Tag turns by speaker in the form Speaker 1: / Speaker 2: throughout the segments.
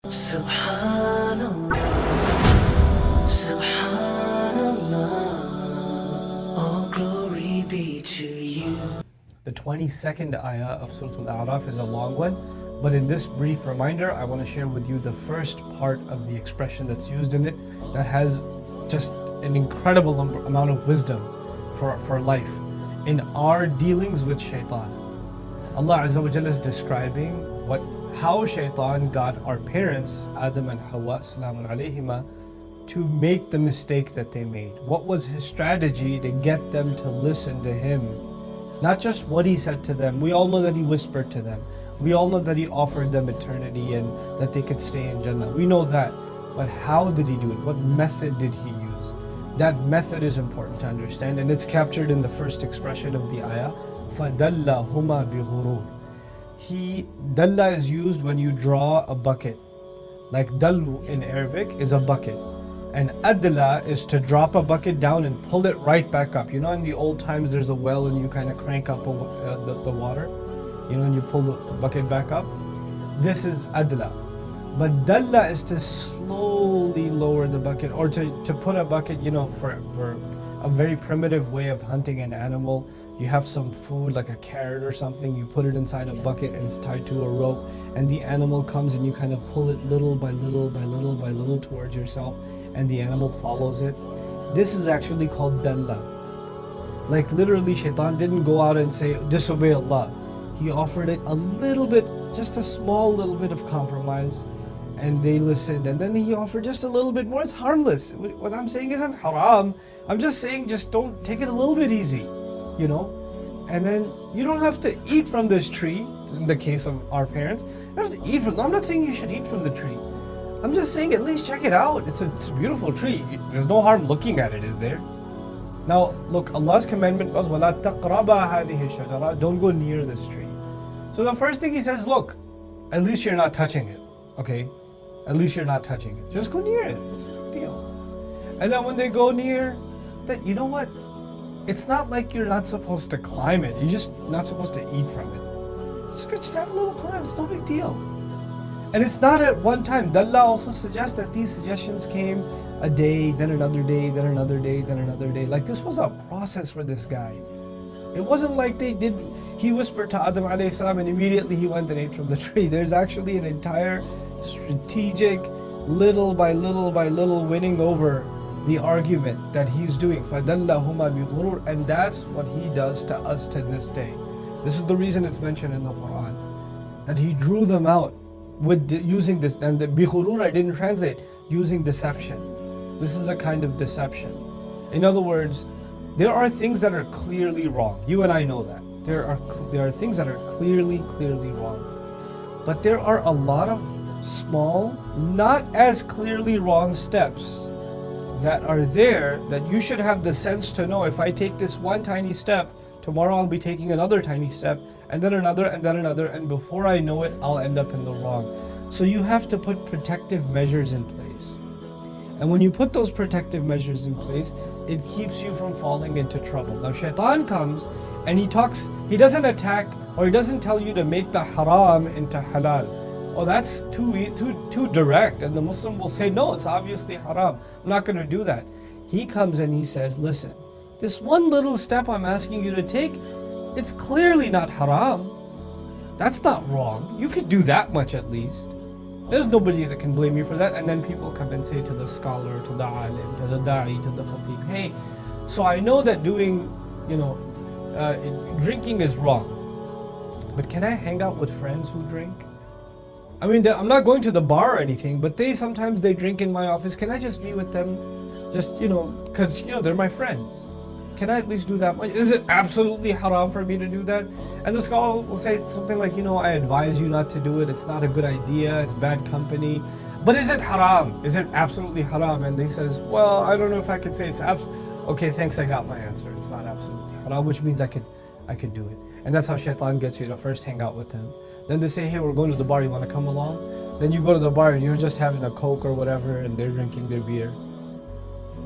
Speaker 1: Subhanallah, Subhanallah, all glory be to you.
Speaker 2: The 22nd ayah of Surah Al-A'raf is a long one, but in this brief reminder, I want to share with you the first part of the expression that's used in it that has just an incredible amount of wisdom for life in our dealings with Shaytan. Allah AWJ is describing how Shaytan got our parents, Adam and Hawa, salamun alayhima, to make the mistake that they made. What was his strategy to get them to listen to him? Not just what he said to them. We all know that he whispered to them. We all know that he offered them eternity and that they could stay in Jannah. We know that. But how did he do it? What method did he use? That method is important to understand, and it's captured in the first expression of the ayah. فَدَلَّهُمَا بِغُرُورٍ. Dalla is used when you draw a bucket. Like dallu in Arabic is a bucket. And adla is to drop a bucket down and pull it right back up. You know, in the old times there's a well and you kind of crank up the water. You know, and you pull the bucket back up. This is adla. But dalla is to slowly lower the bucket, or to put a bucket, you know, for a very primitive way of hunting an animal. You have some food like a carrot or something, you put it inside a bucket and it's tied to a rope, and the animal comes and you kind of pull it little by little by little by little towards yourself, and the animal follows it. This is actually called dalla. Like literally Shaitan didn't go out and say disobey Allah. He offered it a little bit, just a small little bit of compromise, and they listened, and then he offered just a little bit more. It's harmless. What I'm saying isn't haram. I'm just saying just don't take it a little bit easy, you know. And then you don't have to eat from this tree. In the case of our parents, you don't have to eat from. I'm not saying you should eat from the tree. I'm just saying at least check it out. It's a beautiful tree. There's no harm looking at it, is there? Now look, Allah's commandment was وَلَا تَقْرَبَا هَذِهِ الشَّجَرَةِ. Don't go near this tree. So the first thing he says, look, at least you're not touching it, okay? At least you're not touching it. Just go near it. What's the big deal? And then when they go near, that, you know what? It's not like you're not supposed to climb it. You're just not supposed to eat from it. Just have a little climb. It's no big deal. And it's not at one time. Dalla also suggests that these suggestions came a day, then another day, then another day, then another day. Like this was a process for this guy. It wasn't like he whispered to Adam alayhi salam and immediately he went and ate from the tree. There's actually an entire strategic, little by little by little winning over the argument that he's doing. فَدَلَّهُمَا بِغُرُورٍ. And that's what he does to us to this day. This is the reason it's mentioned in the Quran, that he drew them out with using this. And the bighurur I didn't translate, using deception. This is a kind of deception. In other words, there are things that are clearly wrong. You and I know that. There are things that are clearly wrong. But there are a lot of small, not as clearly wrong steps that are there that you should have the sense to know, if I take this one tiny step, tomorrow I'll be taking another tiny step, and then another, and then another, and before I know it, I'll end up in the wrong. So you have to put protective measures in place. And when you put those protective measures in place, it keeps you from falling into trouble. Now Shaitan comes and he doesn't attack, or he doesn't tell you to make the haram into halal. Oh, that's too direct, and the Muslim will say, no, it's obviously haram. I'm not going to do that. He comes and he says, listen, this one little step I'm asking you to take, it's clearly not haram. That's not wrong. You could do that much at least. There's nobody that can blame you for that. And then people come and say to the scholar, to the alim, to the da'i, to the khatib, hey, so I know that drinking is wrong, but can I hang out with friends who drink? I mean, I'm not going to the bar or anything, but sometimes they drink in my office. Can I just be with them? Just, because, they're my friends. Can I at least do that much? Is it absolutely haram for me to do that? And the scholar will say something like, I advise you not to do it. It's not a good idea. It's bad company. But is it haram? Is it absolutely haram? And he says, well, I don't know if I could say it's okay, thanks, I got my answer. It's not absolutely haram, which means I could do it. And that's how Shaitan gets you to first hang out with them. Then they say, hey, we're going to the bar, you want to come along? Then you go to the bar and you're just having a Coke or whatever, and they're drinking their beer.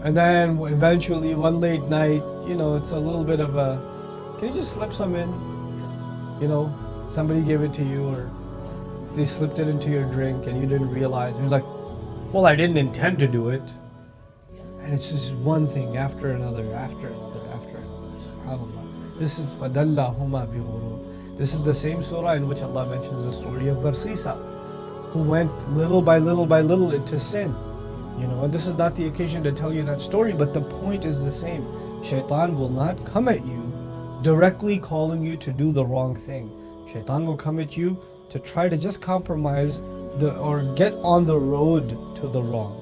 Speaker 2: And then eventually one late night, it's a little bit of a, can you just slip some in? Somebody gave it to you, or they slipped it into your drink and you didn't realize. You're like, well, I didn't intend to do it. And it's just one thing after another, after another, after another. SubhanAllah. This is فَدَلَّهُمَا بِغُرُورٍ. This is the same surah in which Allah mentions the story of Barsisa, who went little by little by little into sin. And this is not the occasion to tell you that story, but the point is the same. Shaytan will not come at you directly calling you to do the wrong thing. Shaytan will come at you to try to just compromise or get on the road to the wrong.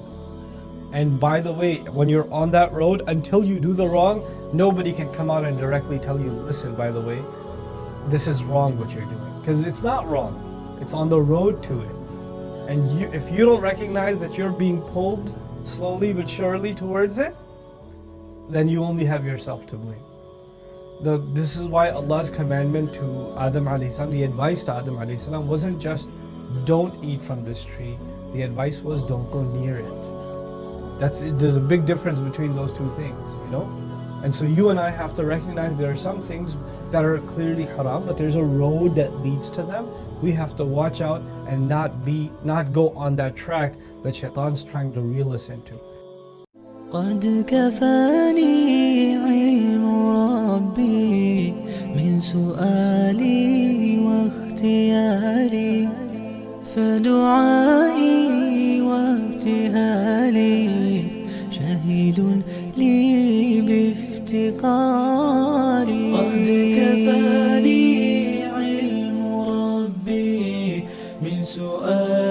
Speaker 2: And by the way, when you're on that road, until you do the wrong, nobody can come out and directly tell you, listen, by the way, this is wrong what you're doing. Because it's not wrong. It's on the road to it. And if you don't recognize that you're being pulled slowly but surely towards it, then you only have yourself to blame. This is why Allah's commandment to Adam a.s., the advice to Adam a.s. wasn't just don't eat from this tree. The advice was don't go near it. There's a big difference between those two things, And so you and I have to recognize there are some things that are clearly haram, but there's a road that leads to them. We have to watch out and not go on that track that Shaitan's trying to reel us into.
Speaker 1: قد كفاني علم ربي من سؤالي واختياري فدعائي وابتهالي شهيد لي بافتقاري قد كفاني علم ربي من سؤالي